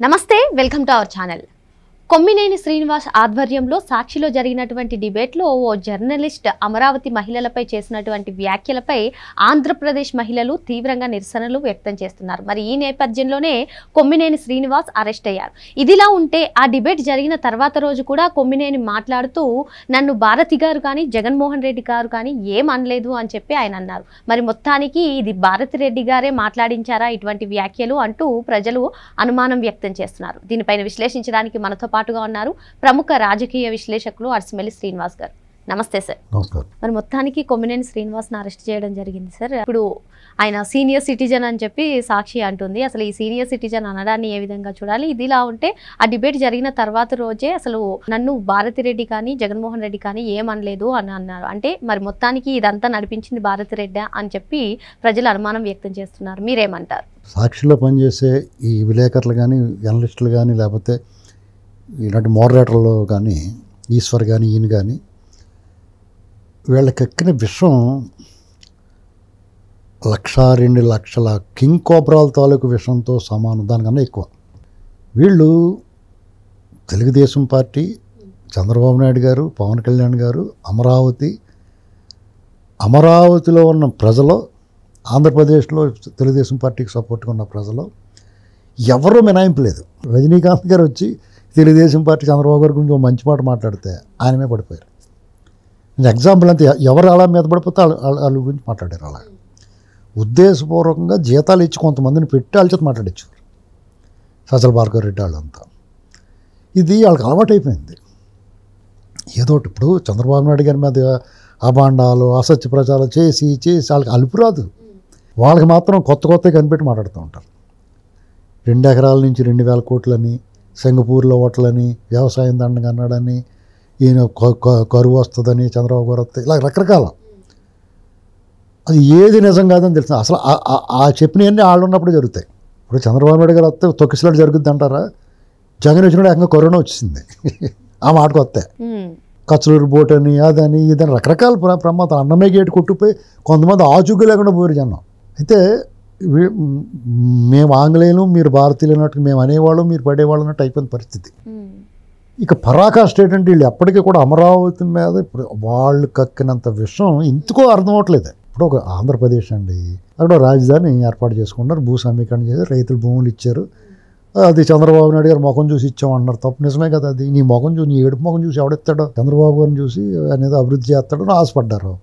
నమస్తే welcome to our channel. Kommineni Srinivas ఆధ్వర్యంలో సాక్షిలో జరిగినటువంటి డిబేట్లో ఓ జర్నలిస్ట్ అమరావతి మహిళలపై చేసినటువంటి వ్యాఖ్యలపై ఆంధ్రప్రదేశ్ మహిళలు తీవ్రంగా నిరసనలు వ్యక్తం చేస్తున్నారు. మరి ఈ నేపథ్యంలోనే కొమ్మినేని శ్రీనివాస్ అరెస్ట్ అయ్యారు. ఇదిలా ఉంటే ఆ డిబేట్ జరిగిన తర్వాత రోజు కూడా కొమ్మినేని మాట్లాడుతూ నన్ను భారతి గారు కానీ జగన్మోహన్ రెడ్డి గారు కానీ ఏం అనలేదు అని చెప్పి ఆయన అన్నారు. మరి మొత్తానికి ఇది భారతి రెడ్డి గారే మాట్లాడించారా ఇటువంటి వ్యాఖ్యలు అంటూ ప్రజలు అనుమానం వ్యక్తం చేస్తున్నారు. దీనిపైన విశ్లేషించడానికి మనతో పాటుగా ఉన్నారు ప్రముఖ రాజకీయ విశ్లేషకులు అర్సిమెల్లి శ్రీనివాస్ గారు. నమస్తే సార్. నమస్కారం. మరి మొత్తానికి కొమ్మినేని శ్రీనివాస్ని అరెస్ట్ చేయడం జరిగింది సార్. ఇప్పుడు ఆయన సీనియర్ సిటిజన్ అని చెప్పి సాక్షి అంటుంది. అసలు ఈ సీనియర్ సిటిజన్ అనడాన్ని ఏ విధంగా చూడాలి? ఇదిలా ఉంటే ఆ డిబేట్ జరిగిన తర్వాత రోజే అసలు నన్ను భారతి రెడ్డి కానీ జగన్మోహన్ రెడ్డి కానీ ఏమనలేదు అని అన్నారు. అంటే మరి మొత్తానికి ఇదంతా నడిపించింది భారతి రెడ్డి అని చెప్పి ప్రజలు అనుమానం వ్యక్తం చేస్తున్నారు. మీరేమంటారు? సాక్షిలో పనిచేసే ఈ విలేకరులు కానీ జర్నలిస్టులు కానీ లేకపోతే ఇలాంటి మోడరేటర్లు కానీ ఈశ్వర్ కానీ ఈయన కానీ వీళ్ళకి ఎక్కిన విషయం 1,02 లక్షల కింగ్ కోబ్రాల తాలూకు విషయంతో సమానం, దానికన్నా ఎక్కువ. వీళ్ళు తెలుగుదేశం పార్టీ, చంద్రబాబు నాయుడు గారు, పవన్ కళ్యాణ్ గారు, అమరావతిలో ఉన్న ప్రజలు, ఆంధ్రప్రదేశ్లో తెలుగుదేశం పార్టీకి సపోర్ట్గా ఉన్న ప్రజలు ఎవరూ మినాయింపు లేదు. రజనీకాంత్ గారు వచ్చి తెలుగుదేశం పార్టీ చంద్రబాబు గారి గురించి ఒక మంచి మాట మాట్లాడితే ఆయనమే పడిపోయారు. ఎగ్జాంపుల్ అంతే, ఎవరు అలా మీద పడిపోతే వాళ్ళ గురించి మాట్లాడారు. అలా ఉద్దేశపూర్వకంగా జీతాలు ఇచ్చి కొంతమందిని పెట్టి వాళ్ళ చేత మాట్లాడించారు. సజల భార్గవ రెడ్డి వాళ్ళంతా. ఇది వాళ్ళకి అలవాటు అయిపోయింది. ఏదో ఇప్పుడు చంద్రబాబు నాయుడు గారి మీద అభాండాలు అసత్య ప్రచారాలు చేసి వాళ్ళకి అలుపు రాదు. వాళ్ళకి మాత్రం కొత్త కనిపెట్టి మాట్లాడుతూ ఉంటారు. 2 ఎకరాల నుంచి 2,000 కోట్లని, సింగపూర్లో ఓట్లని, వ్యవసాయం దండగా అన్నాడని, ఈయన కరువు వస్తుందని, చంద్రబాబు గారు వస్తాయి, ఇలా రకరకాల. అది ఏది నిజం కాదని తెలిసిన అసలు ఆ చెప్పినవన్నీ వాళ్ళు ఉన్నప్పుడు జరుగుతాయి. ఇప్పుడు చంద్రబాబు నాయుడు గారు వస్తే తొక్కిసలాడు జరుగుద్ది అంటారా? జగన్ వచ్చినప్పుడు ఏకంగా కరోనా వచ్చింది. ఆ మాటకు వస్తాయి. కచ్చలూరు బోట్ అని అదని ఇదని రకరకాల ప్రమాదం. అన్నమే గేటు కొట్టుపోయి కొంతమంది ఆచూకీ లేకుండా పోయారు జనం. అయితే మేము ఆంగ్లేయులు, మీరు భారతీయులు అన్నట్టు మేము అనేవాళ్ళం, మీరు పడేవాళ్ళు అన్నట్టు అయిపోయిన పరిస్థితి. ఇక పరాకాష్ట ఏంటంటే వీళ్ళు ఎప్పటికీ కూడా అమరావతి మీద ఇప్పుడు వాళ్ళు కక్కినంత విషయం ఇంతకో అర్థం అవట్లేదు. ఇప్పుడు ఒక ఆంధ్రప్రదేశ్ అండి, అక్కడ రాజధాని ఏర్పాటు చేసుకున్నారు, భూ సమీకరణ చేసి రైతులు భూములు ఇచ్చారు. అది చంద్రబాబు నాయుడు గారు ముఖం చూసి ఇచ్చామన్నారు. తప్పు నిజమే కదా. అది నీ ముఖం చూసి, నీ ఏడుపు ముఖం చూసి ఎవడెత్తాడో? చంద్రబాబు గారిని చూసి అనేది అభివృద్ధి చేస్తాడని ఆశపడ్డారు.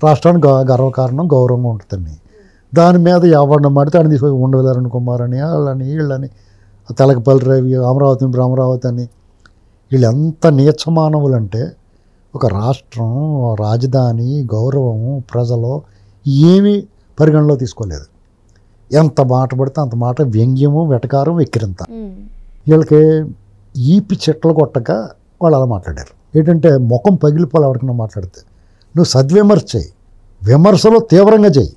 రాష్ట్రానికి గర్వకారణం, గౌరవంగా ఉంటుందని. దాని మీద ఎవరిని మడితే ఆయన తీసుకొని ఉండవెళ్ళారణ కుమార్ అని, వాళ్ళని వీళ్ళని, తెలకపల్లి రవి, అమరావతి అని, వీళ్ళు ఎంత నీచమానవులంటే ఒక రాష్ట్రం, రాజధాని, గౌరవము, ప్రజలు ఏమీ పరిగణలో తీసుకోలేదు. ఎంత మాట పడితే అంత మాట, వ్యంగ్యము, వెటకారం, వెక్కిరింత. వీళ్ళకి ఈపి చెట్లు కొట్టక వాళ్ళు అలా మాట్లాడారు. ఏంటంటే ముఖం పగిలిపోవాలి ఎవరికైనా మాట్లాడితే. నువ్వు సద్విమర్శ చేయి, విమర్శలో తీవ్రంగా చేయి,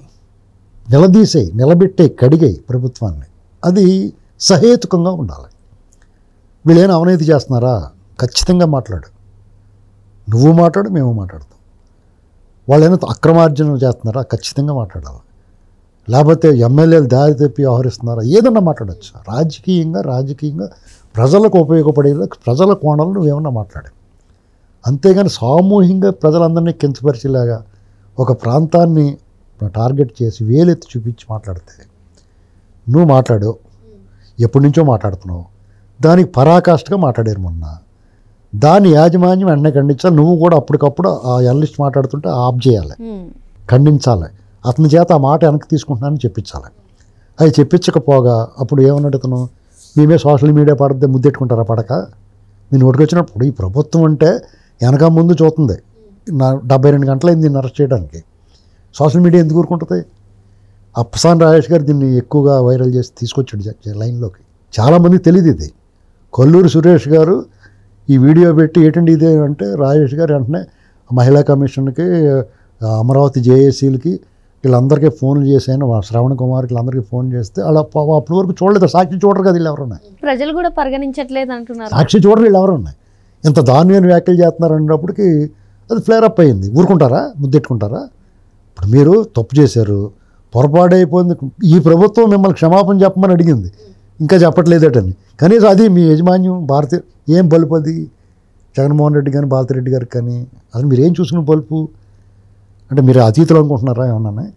నిలదీసేయి, నిలబెట్టే, కడిగేయి ప్రభుత్వాన్ని. అది సహేతుకంగా ఉండాలి. వీళ్ళేమైనా అవినీతి చేస్తున్నారా? ఖచ్చితంగా మాట్లాడు. నువ్వు మాట్లాడు, మేము మాట్లాడతాం. వాళ్ళైనా అక్రమార్జన చేస్తున్నారా? ఖచ్చితంగా మాట్లాడాలి. లేకపోతే ఎమ్మెల్యేలు దారి తప్పి వ్యవహరిస్తున్నారా? ఏదన్నా మాట్లాడచ్చు. రాజకీయంగా ప్రజలకు ఉపయోగపడేలా, ప్రజల కోణంలో నువ్వేమన్నా మాట్లాడు. అంతేగాని సామూహికంగా ప్రజలందరినీ కించపరిచేలాగా ఒక ప్రాంతాన్ని టార్గెట్ చేసి వేలెత్తి చూపించి మాట్లాడితే నువ్వు మాట్లాడు. ఎప్పటి నుంచో మాట్లాడుతున్నావు. దానికి పరాకాష్ఠగా మాట్లాడారు మొన్న. దాని యాజమాన్యం వెంటనే ఖండించాలి. నువ్వు కూడా అప్పటికప్పుడు ఆ జర్నలిస్ట్ మాట్లాడుతుంటే ఆఫ్ చేయాలి, ఖండించాలి. అతని చేత ఆ మాట వెనక్కి తీసుకుంటున్నానని చెప్పించాలి. అది చెప్పించకపోగా అప్పుడు ఏమన్నాడు ఇతను, మేమే సోషల్ మీడియా పడితే ముద్దెట్టుకుంటారా? పడక మీ నోటికి వచ్చినప్పుడు ఈ ప్రభుత్వం అంటే వెనక ముందు చూస్తుంది. 72 గంటలైంది దీన్ని అరెస్ట్ చేయడానికి. సోషల్ మీడియా ఎందుకు ఊరుకుంటుంది? అప్పసాని రాజేష్ గారు దీన్ని ఎక్కువగా వైరల్ చేసి తీసుకొచ్చాడు లైన్లోకి. చాలామందికి తెలియదు ఇది. కొల్లూరు సురేష్ గారు ఈ వీడియో పెట్టి ఏంటండి ఇదే అంటే, రాజేష్ గారు వెంటనే మహిళా కమిషన్కి, అమరావతి జేఏసీలకి వీళ్ళందరికీ ఫోన్లు చేశాను, శ్రవణ్ కుమార్కి వీళ్ళందరికీ ఫోన్ చేస్తే అలా అప్పటి వరకు చూడలేదు. సాక్షి చూడరు కదా వీళ్ళు ఎవరున్నాయి. ప్రజలు కూడా పరిగణించట్లేదు అంటున్నారు. సాక్షి చూడరు వీళ్ళు ఎవరున్నాయి. ఇంత దారుణమైన వ్యాఖ్యలు చేస్తున్నారు అన్నప్పటికీ అది ఫ్లేర్ అప్ అయ్యింది. ఊరుకుంటారా? ముద్దెట్టుకుంటారా? ఇప్పుడు మీరు తప్పు చేశారు, పొరపాటు అయిపోయింది, ఈ ప్రభుత్వం మిమ్మల్ని క్షమాపణ చెప్పమని అడిగింది. ఇంకా చెప్పట్లేదటని. కనీసం అది మీ యజమాన్యం భారతీయ ఏం బలుపు అది జగన్మోహన్ రెడ్డి కానీ భారతిరెడ్డి గారికి కానీ అసలు మీరు ఏం చూసుకున్న బలుపు అంటే మీరు అతీతులు అనుకుంటున్నారా ఏమన్నా?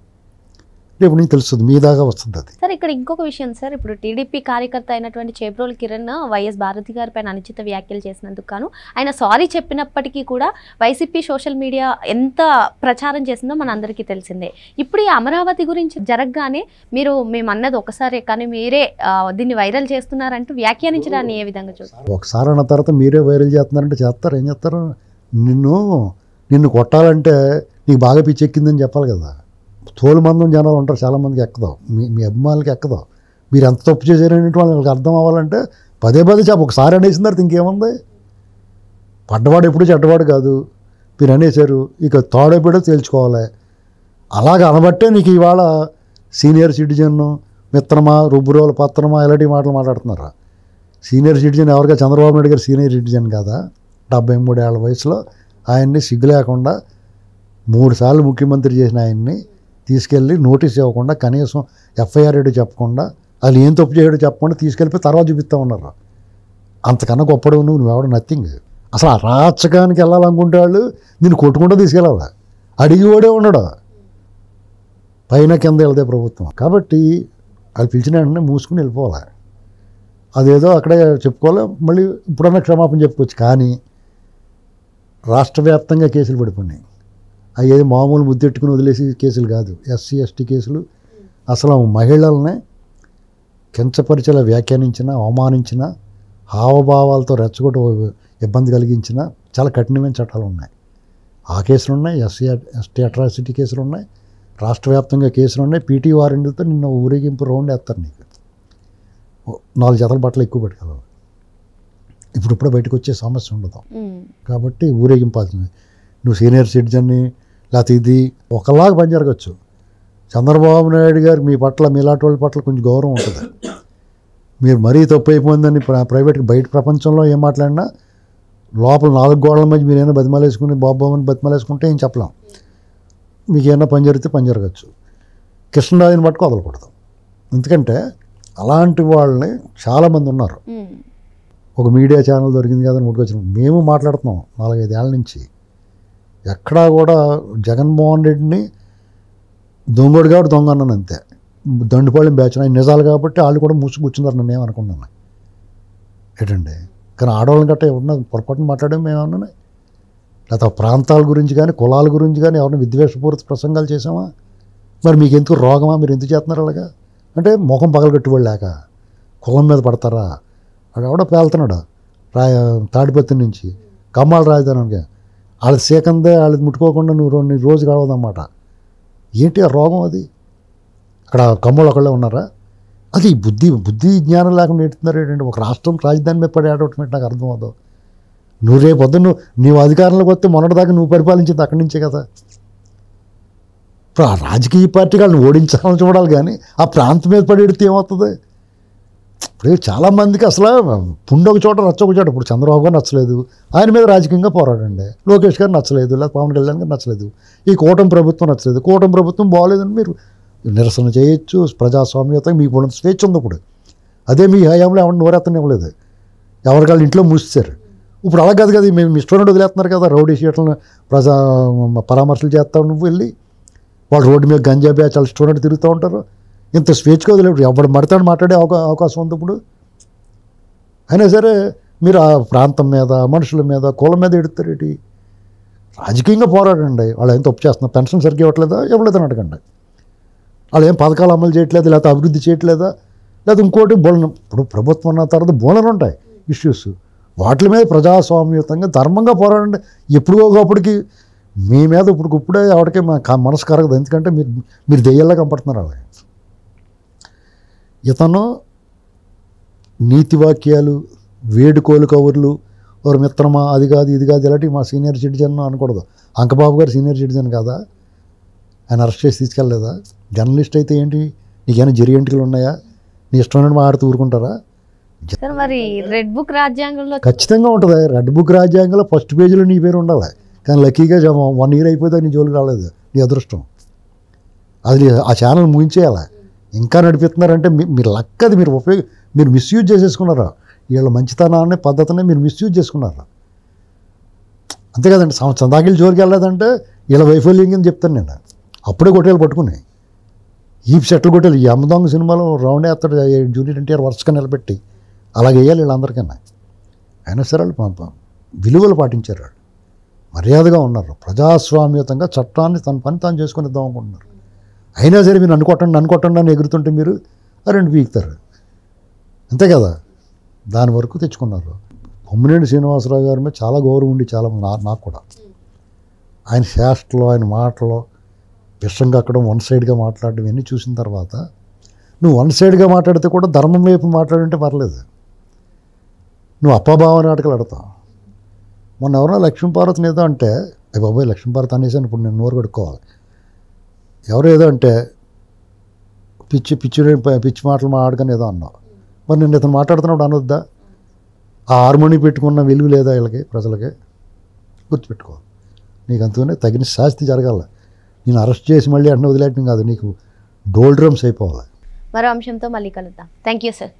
రేపు నుంచి తెలుస్తుంది మీ దాకా వస్తుంది అది. సార్ ఇక్కడ ఇంకొక విషయం సార్, ఇప్పుడు టీడీపీ కార్యకర్త అయినటువంటి చేబ్రోలు కిరణ్ వైఎస్ భారతి గారి పైన అనుచిత వ్యాఖ్యలు చేసినందుకు గాను ఆయన సారీ చెప్పినప్పటికీ కూడా వైసీపీ సోషల్ మీడియా ఎంత ప్రచారం చేసిందో మన అందరికీ తెలిసిందే. ఇప్పుడు ఈ అమరావతి గురించి జరగగానే మేము అన్నది ఒకసారి కానీ మీరే దీన్ని వైరల్ చేస్తున్నారంటూ వ్యాఖ్యానించడాన్ని ఏ విధంగా చూస్తారు? ఒకసారి అన్న తర్వాత మీరే వైరల్ చేస్తున్నారంటే చేస్తారు. ఏం చేస్తారు? నిన్ను కొట్టాలంటే నీకు బాగా పిచ్చెక్కిందని చెప్పాలి కదా. తోలు మందం జనాలు ఉంటారు, చాలామందికి ఎక్కదాం, మీ అభిమానులకి ఎక్కదాం. మీరు ఎంత తప్పు చేశారనేటి వాళ్ళకి అర్థం అవ్వాలంటే పదే చెప్ప. ఒకసారి అనేసిన తర్వాత ఇంకేముంది? పడ్డవాడు ఎప్పుడు చెడ్డవాడు కాదు, మీరు అనేసారు, ఇక తోడైపోయాడో తేల్చుకోవాలి. అలాగ అనబట్టే నీకు ఇవాళ సీనియర్ సిటిజన్ మిత్రమా రుబ్బురోల పత్రమా ఇలాంటి మాటలు మాట్లాడుతున్నారా? సీనియర్ సిటిజన్ ఎవరిగా? చంద్రబాబు నాయుడు గారు సీనియర్ సిటిజన్ కాదా? 73 ఏళ్ల వయసులో ఆయన్ని సిగ్గు లేకుండా 3 సార్లు ముఖ్యమంత్రి చేసిన ఆయన్ని తీసుకెళ్ళి నోటీస్ ఇవ్వకుండా, కనీసం ఎఫ్ఐఆర్ ఏడు చెప్పకుండా, వాళ్ళు ఏం తప్పు చేయడో చెప్పకుండా తీసుకెళ్ళిపోయి తర్వాత చూపిస్తూ ఉన్నారు. అంతకన్నా గొప్పడు నువ్వెవడ నథింగ్. అసలు ఆ రాచకానికి వెళ్ళాలనుకుంటే వాళ్ళు నేను కొట్టుకుంటూ తీసుకెళ్ళాలి. అడిగి ఓడే ఉండడు, పైన కింద వెళ్తే ప్రభుత్వం. కాబట్టి వాళ్ళు పిలిచిన వెంటనే మూసుకుని వెళ్ళిపోవాలి. అదేదో అక్కడే చెప్పుకోవాలి, మళ్ళీ ఇప్పుడన్నా క్షమాపణ చెప్పుకోవచ్చు. కానీ రాష్ట్ర వ్యాప్తంగా కేసులు పడిపోయినాయి. అవి ఏది మామూలు ముద్దెట్టుకుని వదిలేసి కేసులు కాదు, ఎస్సీ ఎస్టీ కేసులు. అసలు మహిళల్ని కించపరిచేలా వ్యాఖ్యానించిన, అవమానించిన, హావభావాలతో రెచ్చగొట్ట ఇబ్బంది కలిగించిన చాలా కఠినమైన చట్టాలు ఉన్నాయి. ఆ కేసులు ఉన్నాయి, ఎస్టీ అట్రాసిటీ కేసులు ఉన్నాయి, రాష్ట్ర వ్యాప్తంగా కేసులు ఉన్నాయి. పీటీ వారెంట్లతో నిన్న ఊరేగింపు రౌండ్ వేస్తారు. నీకు 4 జతల బట్టలు ఎక్కువ పెట్టుకోవాలి. ఇప్పుడు బయటకు వచ్చే సమస్య ఉండదు. కాబట్టి ఊరేగింపాల్సింది. నువ్వు సీనియర్ సిటిజన్ని లేకపోతే ఇది ఒకలాగా పని జరగచ్చు. చంద్రబాబు నాయుడు గారు మీ పట్ల, మీలాంటి వాళ్ళ పట్ల కొంచెం గౌరవం ఉంటుంది. మీరు మరీ తప్పు అయిపోయిందని ప్రైవేట్గా బయట ప్రపంచంలో ఏం మాట్లాడినా లోపల 4 గోడల మధ్య మీరు ఏమైనా బతిమాలేసుకుని బాబుని బతిమాలేసుకుంటే ఏం చెప్పలేం. మీకు ఏమైనా పని జరిగితే పని జరగచ్చు. కృష్ణరాజుని పట్టుకు వదలకూడదు. ఎందుకంటే అలాంటి వాళ్ళని చాలామంది ఉన్నారు. ఒక మీడియా ఛానల్ దొరికింది కదా అని ముట్టుకొచ్చిన మేము మాట్లాడుతున్నాం 4-5 ఏళ్ళ నుంచి. ఎక్కడా కూడా జగన్మోహన్ రెడ్డిని దొంగోడు కాబట్టి దొంగ అన్నాను అంతే. దండుపాళెం బ్యాచ్ ఆయన నిజాలు కాబట్టి వాళ్ళు కూడా మూసి కూర్చున్నారు. నన్ను ఏమనుకున్నాను ఏంటండి. కానీ ఆడవాళ్ళని గట్ట ఎవరన్నా పొరపాటున మాట్లాడేం మేమన్నా, లేకపోతే ప్రాంతాల గురించి కానీ కులాల గురించి కానీ ఎవరైనా విద్వేషపూరిత ప్రసంగాలు చేసామా? మరి మీకు ఎందుకు రోగమా? మీరు ఎందుకు చేస్తున్నారు అలాగా? అంటే ముఖం పగలగట్టుబడి లేక కులం మీద పడతారా? వాడు ఎవడో పేలుతున్నాడు తాడిపత్రి నుంచి కమ్మాల రాజధానికి. వాళ్ళది సేకందే, వాళ్ళది ముట్టుకోకుండా నువ్వు రోజు గడవదన్నమాట. ఏంటి ఆ రోగం? అది అక్కడ కమ్మలు ఒకళ్ళే ఉన్నారా? అది బుద్ధి జ్ఞానం లేకుండా ఎడుతున్నారు ఏంటంటే. ఒక రాష్ట్రం రాజధాని మీద పడి ఆడటం నాకు అర్థం అవుతావు. నువ్వు రేపు పొద్దున్న నీవు అధికారంలోకి వస్తే మొన్నటిదాకా నువ్వు పరిపాలించింది అక్కడి నుంచే కదా. ఇప్పుడు ఆ రాజకీయ పార్టీ వాళ్ళని ఓడించాలని చూడాలి, కానీ ఆ ప్రాంతం మీద పడి ఎడితే ఏమవుతుంది? ఇప్పుడు చాలామందికి అసలు పుండు ఒక చోట రచ్చ ఒక చోట. ఇప్పుడు చంద్రబాబు గారు నచ్చలేదు, ఆయన మీద రాజకీయంగా పోరాడండి. లోకేష్ గారు నచ్చలేదు, లేదా పవన్ కళ్యాణ్ గారు నచ్చలేదు, ఈ కూటమి ప్రభుత్వం నచ్చలేదు. కూటమి ప్రభుత్వం బాగోలేదని మీరు నిరసన చేయొచ్చు, ప్రజాస్వామ్యత మీకు ఉన్న స్వేచ్ఛ ఉంది. ఇప్పుడు అదే మీ హయాంలో ఎవరిని నోరెత్తని ఇవ్వలేదు, ఎవరికాళ్ళు ఇంట్లో మూసేశారు. ఇప్పుడు అలా కాదు కదా, మేము ఇష్టం వదిలేస్తున్నారు కదా. రౌడీ షీట్లను పరామర్శలు చేస్తావు నువ్వు వెళ్ళి. వాళ్ళు రోడ్డు మీద గంజా బ్యాచ్ వాళ్ళు ఇష్టం తిరుగుతూ ఉంటారు. ఇంత స్వేచ్ఛగా వదిలేదు, ఎవడు మడతాడు మాట్లాడే అవకాశం ఉంది ఇప్పుడు. అయినా సరే మీరు ఆ ప్రాంతం మీద, మనుషుల మీద, కులం మీద ఎడుతారు. ఏంటి రాజకీయంగా పోరాడండి. వాళ్ళు ఏం తప్పు చేస్తున్నారు? పెన్షన్ సరిగ్గా ఇవ్వలేదని అడగండి. వాళ్ళు ఏం పథకాలు అమలు చేయట్లేదు, లేకపోతే అభివృద్ధి చేయట్లేదా, లేదా ఇంకోటి బోళన. ఇప్పుడు ప్రభుత్వం ఉన్న తర్వాత బోళన ఉంటాయి ఇష్యూస్, వాటి మీద ప్రజాస్వామ్యతంగా ధర్మంగా పోరాడండి. ఎప్పుడో ఒకప్పటికి మీ మీద ఇప్పుడే ఎవరికే మనసు కరగదు. ఎందుకంటే మీరు దెయ్యాల్లో కనపడుతున్నారు. అలాగే ఇతను నీతి వాక్యాలు, వేడుకోలు కవర్లు, ఎవరు మిత్రమా అది కాదు ఇది కాదు ఇలాంటివి మా సీనియర్ సిటిజన్ అనకూడదు. అంకబాబు గారు సీనియర్ సిటిజన్ కాదా? ఆయన అరెస్ట్ చేసి తీసుకెళ్ళలేదా? జర్నలిస్ట్ అయితే ఏంటి, నీకేమైనా జరిగేంటిలు ఉన్నాయా? నీ ఇష్టం మాట్లాడుతూ ఊరుకుంటారా? మరి రెడ్ బుక్ రాజ్యాంగంలో ఖచ్చితంగా ఉంటుంది. రెడ్ బుక్ రాజ్యాంగంలో ఫస్ట్ పేజీలో నీ పేరు ఉండాలి. కానీ లక్కీగా 1 ఇయర్ అయిపోతే నీ జోలికి రాలేదు, నీ అదృష్టం. అది ఆ ఛానల్ ముగించేయాలి. ఇంకా నడిపిస్తున్నారంటే మీరు లక్. అది మీరు మిస్యూజ్ చేసేసుకున్నారా? వీళ్ళ మంచితనాన్ని పద్ధతిని మీరు మిస్యూజ్ చేసుకున్నారా? అంతే కదండి. చందాకిలు జోలికి వెళ్ళలేదంటే వీళ్ళ వైఫల్యం కింద చెప్తాను నేను. అప్పుడే కొట్టేలు పట్టుకుని ఈ సెట్లు కొట్టేలు. ఈ అమ్మదొంగ సినిమాలో రౌండ్ వేస్తాడు జూనియర్ ఎన్టీఆర్ వరుసగా నిలబెట్టి అలాగే వేయాలి వీళ్ళందరికన్నా. అయినా సరే వాళ్ళు విలువలు పాటించారు, వాళ్ళు మర్యాదగా ఉన్నారు, ప్రజాస్వామ్యతంగా చట్టాన్ని తన పని తాను చేసుకొని ఇద్దాం అనుకుంటున్నారు. అయినా సరే మీరు నన్ను కొట్టండి అని ఎగురుతుంటే మీరు రెండు పీకుతారు. అంతే కదా, దాని వరకు తెచ్చుకున్నారు. కొమ్మినేని శ్రీనివాసరావు గారి మీద చాలా గౌరవం ఉండి చాలా నాకు కూడా. ఆయన శాస్త్రలో, ఆయన మాటలో విషం కక్కడం, వన్ సైడ్గా మాట్లాడడం ఇవన్నీ చూసిన తర్వాత నువ్వు వన్ సైడ్గా మాట్లాడితే కూడా ధర్మం వైపు మాట్లాడుంటే పర్లేదు. నువ్వు అప్పభావ నాటకాలు ఆడతావు. మొన్న ఎవరో లక్ష్మీపార్వతిని ఏదో అంటే, బాబోయ్ లక్ష్మీపార్వతి అనేసాను ఇప్పుడు నేను నోరు కడుక్కోవాలి. ఎవరో ఏదో అంటే పిచ్చి మాటలు మాట్లాడుకొని ఏదో అన్నావు. మరి నేను ఇతను మాట్లాడుతున్నప్పుడు అనొద్దా? ఆ హార్మోని పెట్టుకున్న విలువ లేదా వీళ్ళకి, ప్రజలకి? గుర్తుపెట్టుకో. నీకు అంతగానే తగిన శాస్తి జరగాల. నేను అరెస్ట్ చేసి మళ్ళీ అన్న వదిలేయటం కాదు, నీకు డోల్ డ్రమ్స్ అయిపోవాలి. మరో అంశంతో మళ్ళీ కలుద్దాం. Thank you sir.